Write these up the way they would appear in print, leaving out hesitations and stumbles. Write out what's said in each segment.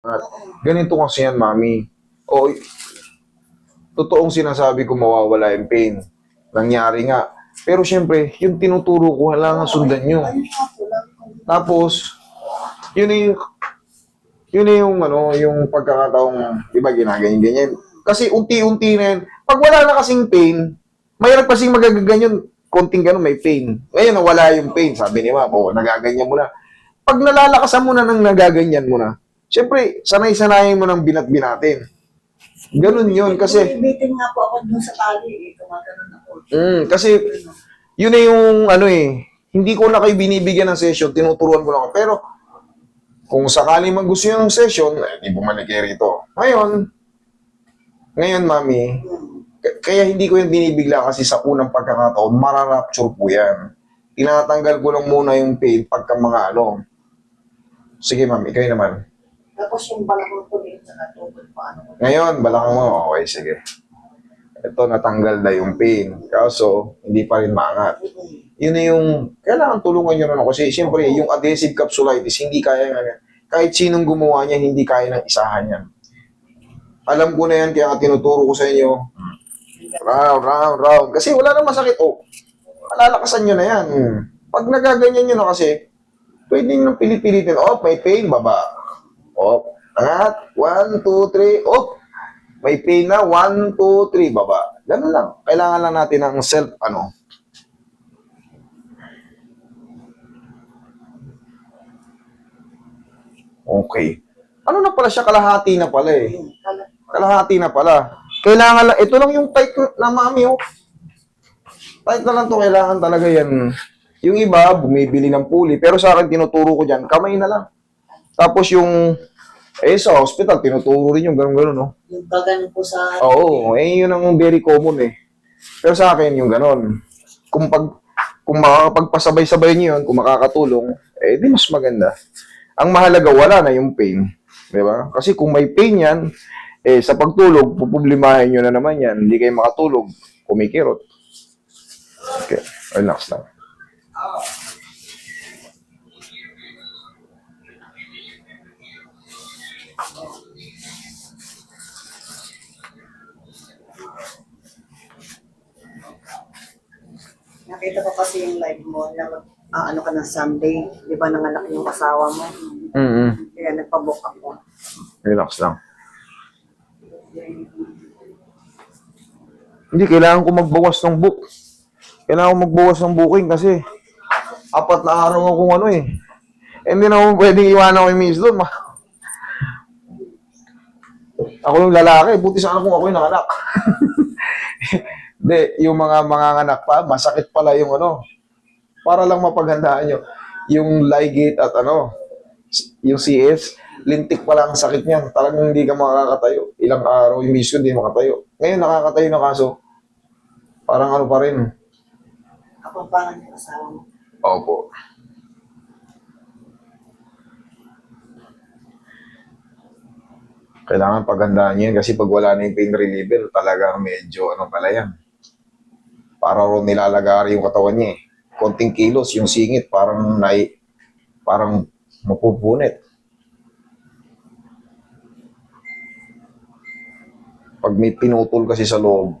At ganito kasi yan, mami. O, totoong sinasabi ko mawawala yung pain. Nangyari nga. Pero syempre, yung tinuturo ko, kailangan sundan nyo. Tapos, yun na yung, yun na yung, yung pagkakataong, di ba, ginaganyan-ganyan. Kasi unti-unti na yan. Pag wala na kasing pain, mayroon kasing magagaganyan, konting gano'n, may pain. Ngayon, nawala yung pain. Sabi ni ma'am, nagaganyan mo na. Pag nalalakasan mo na ng nagaganyan mo na, syempre, sanay-sanayin mo ng binat-binatin. Ganun yun, kasi... Bibitin nga po ako dun sa tali, gumaganon ako. Kasi, yun na yung, hindi ko na kayo binibigyan ng session, tinuturuan ko lang ako. Pero, kung sakali man gusto nyo ng session, di bumalik kayo rito. Ngayon, mami, kaya hindi ko yung binibigla kasi sa unang pagkakataon, mararapture po yan. Tinatanggal ko lang muna yung pain pagka mga Sige, mami, kayo naman. Tapos yung balakang ko din sa katubod, paano ko? Ngayon, balakang mo. Okay, sige. Ito, natanggal na yung pain. Kaso, hindi pa rin maangat. Yun na yung, kailangan tulungan nyo na kasi siyempre, yung adhesive capsulitis, hindi kaya nga. Kahit sinong gumawa niya, hindi kaya ng isahan yan. Alam ko na yan, kaya tinuturo ko sa inyo. Round. Kasi wala nang masakit. Malalakasan nyo na yan. Pag nagaganyan nyo na kasi, pwede nyo pilit-pilitin. May pain, baba. Angat. 1, 2, 3. May pain na. 1, 2, 3, baba. Ganun lang. Kailangan lang natin ng self, Okay. Ano na pala siya? Kalahati na pala eh. Kalahati na pala. Kailangan lang, ito lang yung tight na mami, Tight na lang to, kailangan talaga yan. Yung iba, bumibili ng puli. Pero sa akin, tinuturo ko dyan, kamay na lang. Tapos yung, sa hospital, tinuturo rin yung gano'n, no? Yung gaganon po sa... Oo, yun ang very common eh. Pero sa akin, yung gano'n. Kung makakapagpasabay-sabay niyo yun, kung makakatulong, di mas maganda. Ang mahalaga, wala na yung pain. Di ba? Kasi kung may pain yan, sa pagtulog, pupublimahin nyo na naman yan. Hindi kayo makatulog, kumikirot. Okay, relax lang. Nakita ko kasi yung live mo na ano ka ng Sunday, di ba nanganak yung asawa mo? Kaya nagpabook ako. Relax lang. Hindi, kailangan ko magbawas ng book. Kailangan ko magbawas ng booking kasi 4 na araw akong Hindi na ako pwedeng iwanan ko yung miss doon. Ako yung lalaki, buti sana kung ako yung nanganak. Hindi, yung mga anak pa, masakit pala yung para lang mapaghandaan nyo. Yung Ligate at yung CS, lintik pala ang sakit niyan. Talagang hindi ka makakatayo. Ilang araw yung mission, hindi makatayo. Ngayon, nakakatayo na kaso, parang pa rin. Ako parang yung asawa mo. Opo. Kailangan paghandaan nyo yan kasi pag wala na yung pain reliever, talagang medyo pala yan. Para ron nilalagari yung katawan niya eh. Konting kilos, yung singit, parang mapupunit. Pag may pinutol kasi sa loob,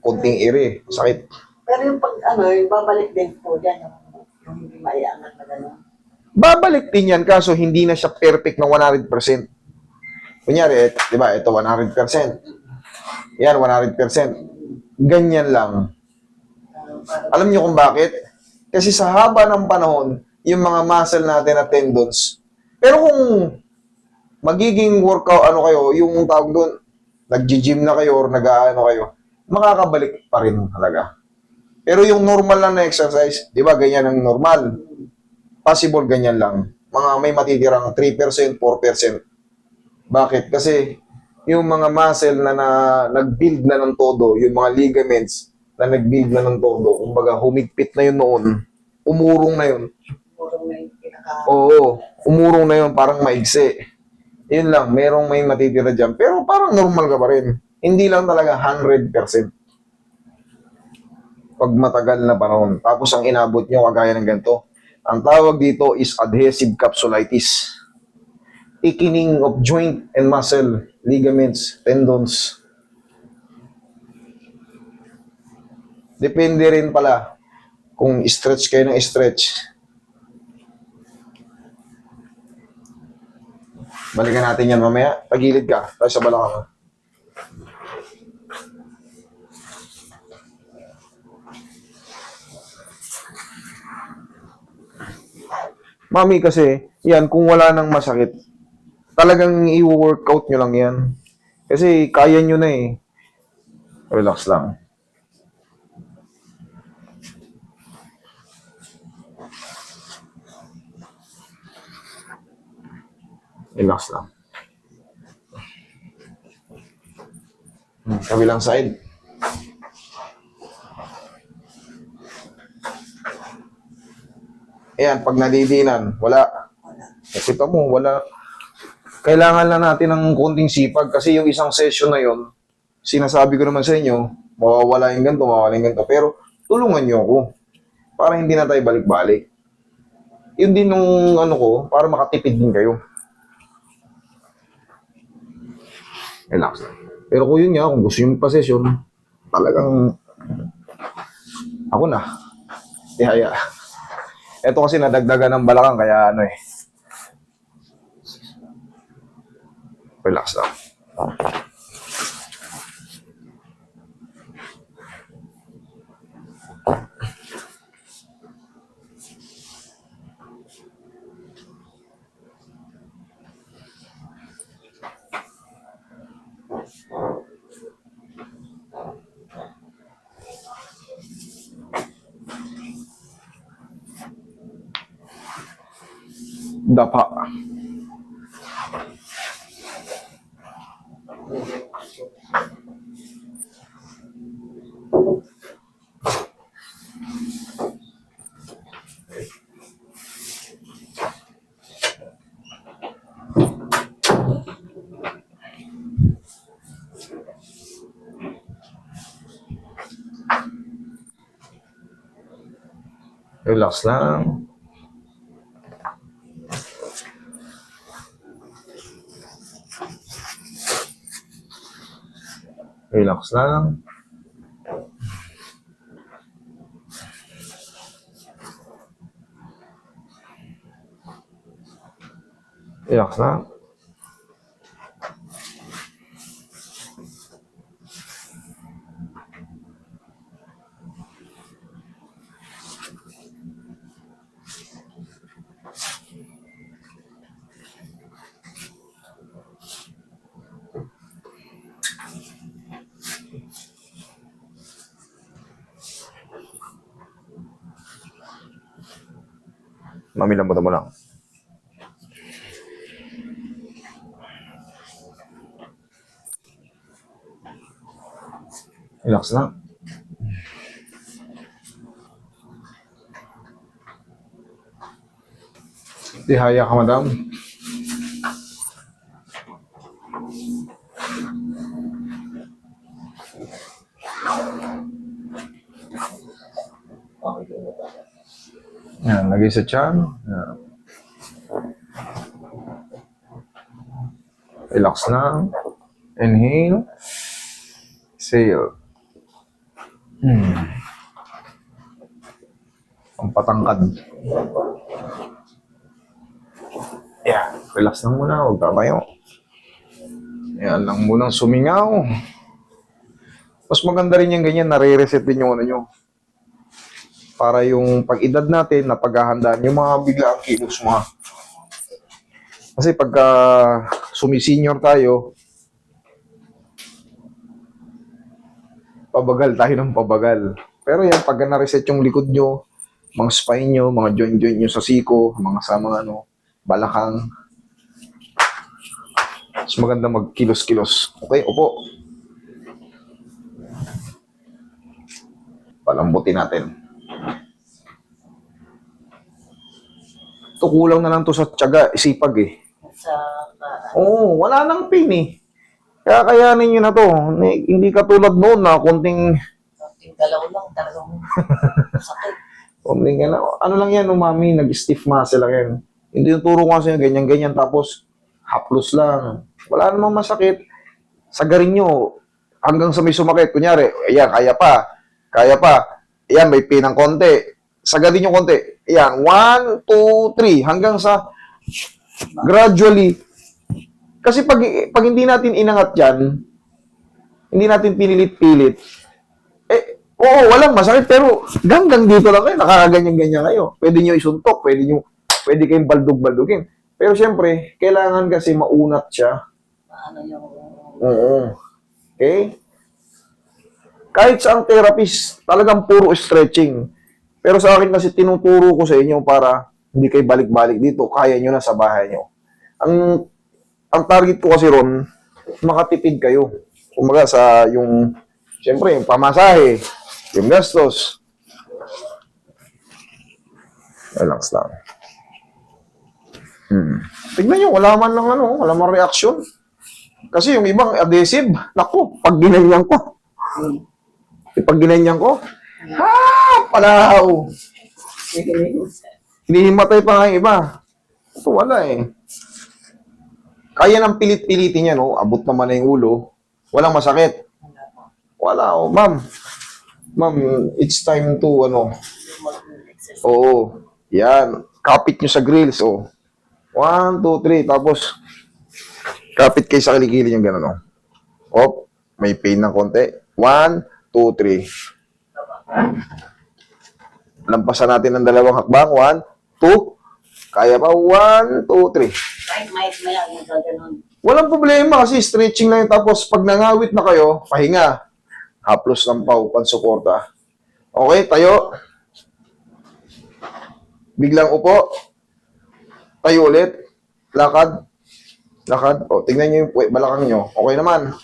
konting iri, sakit. Pero yung pag yung babalik din po dyan, yung hindi maiangat na gano'n. Babalik din yan, kaso hindi na siya perfect na 100%. Kunyari, di ba, ito 100%. Yan, 100%. Ganyan lang. Alam niyo kung bakit? Kasi sa haba ng panahon, yung mga muscle natin na tendons, pero kung magiging workout, kayo, yung tawag doon, nag-gym na kayo or kayo, makakabalik pa rin talaga. Pero yung normal lang na exercise, di ba, ganyan ang normal. Possible ganyan lang. May matitirang 3%, 4%. Bakit? Kasi yung mga muscle na nag-build na ng todo, yung mga ligaments na nag-build na ng todo, kumbaga humigpit na yun noon, umurong na yun. Puro may Oo, umurong na yun, parang maigsi. Yun lang, may matitira dyan. Pero parang normal ka pa rin. Hindi lang talaga 100%. Pag matagal na panahon. Tapos ang inabot nyo, kagaya ng ganito. Ang tawag dito is adhesive capsulitis. thickening of joint and muscle, ligaments, tendons. Depende rin pala kung stretch kayo ng stretch. Balikan natin yan mamaya. Pagilid ka, tayo sa balakang. Mami kasi, yan, kung wala nang masakit, talagang i-workout nyo lang yan. Kasi kaya nyo na eh. Relax lang. Relax lang. Kabilang side. Ayan, pag nadidinan, wala. Kita mo, wala. Kailangan lang natin ng konting sipag kasi yung isang session na yon, sinasabi ko naman sa inyo, mawawala yung ganito, mawawala yung ganito. Pero tulungan nyo ako para hindi na tayo balik-balik. Yun din nung ano ko, para makatipid din kayo. Relax lang. Pero kung yun nga, kung gusto yung pa-session, talagang ako na. Ihaya. Ito kasi nadagdagan ng balakang, kaya ano eh. Relax lang. Dapa. Relax lang. Relax lang. Relax lang. Mamilambutan mo lang. Relax lang. Tihaya ka, madam. Yan, lagay sa tiyan. Yan. Relax lang. Inhale. Exhale. Ang patangkad. Yan. Relax lang muna. Huwag tabayo. Yan lang munang sumingaw. Mas maganda rin yung ganyan. Nare-reset din yung ano nyo. Para yung pag-edad natin, napaghahandaan yung mga biglaang kilos mo. Kasi pagka sumisenior tayo, pabagal tayo ng pabagal. Pero yan, pagka na-reset yung likod nyo, mga spine nyo, mga joint-joint nyo sa siko, mga sa mga ano, balakang, mas maganda magkilos-kilos. Okay, upo. Palambutin natin. Ito, kulang na lang to sa tiyaga, isipag eh. Oo, wala nang pain eh. Kaya kayanin nyo na to. Hindi katulad noon na konting Galaw lang, talagang sakit. konting ano lang yan, umami, nag-stiff muscle lang yan. Hindi yung turo ko sa inyo, ganyan-ganyan, tapos haplos lang. Wala namang masakit. Sagarin nyo, hanggang sa may sumakit. Kunyari, ayan, kaya pa. Kaya pa. Ayan, may pinang konti. Sagarin nyo konti. Ayan, 1, 2, 3. Hanggang sa gradually. Kasi pag hindi natin inangat yan, hindi natin pinilit-pilit, oo, walang masakit, pero hanggang dito lang kayo, nakakaganyan-ganyan kayo. Pwede nyo isuntok, pwede kayong baldog-baldugin. Pero siyempre, kailangan kasi maunat siya. Ano yung... Oo. Okay? Kahit sa ang therapist, talagang puro stretching. Pero sa akin kasi tinuturo ko sa inyo para hindi kayo balik-balik dito, kaya nyo na sa bahay nyo. Ang target ko kasi ron, makatipid kayo. Kumbaga sa yung, siyempre, yung pamasahe, yung gastos. Relax lang. Tignan nyo, wala man lang wala man reaction. Kasi yung ibang adhesive, naku, pag ginanyan ko. Pag ginanyan ko, palaw. Hinihimatay pa nga yung iba. Ito wala eh. Kaya ng pilit-pilitin yan, abot naman na yung ulo. Walang masakit. Wala, ma'am. Ma'am, it's time to, oo, yan. Kapit nyo sa grills, 1, 2, 3, tapos, kapit kayo sa kilikili yung gano'n, may pain ng konti. 1, 2, 3. Lampasan natin ng dalawang hakbang. 1, 2. Kaya pa? 1, 2, 3. Kahit maya yung gano'n. Walang problema kasi stretching lang yun. Tapos pag nangawit na kayo, pahinga. Haplos ng pau, pansuporta. Okay, tayo. Biglang upo. Tayo ulit. Lakad. Lakad. Tignan nyo yung balakang nyo. Okay naman.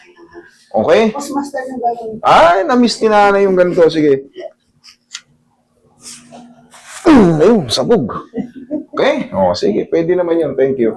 Okay? Mas master yung gano'n. Ay, na-miss ni nanay yung ganito. Sige. Ayun, sabog. Okay? Sige. Pwede naman yun. Thank you.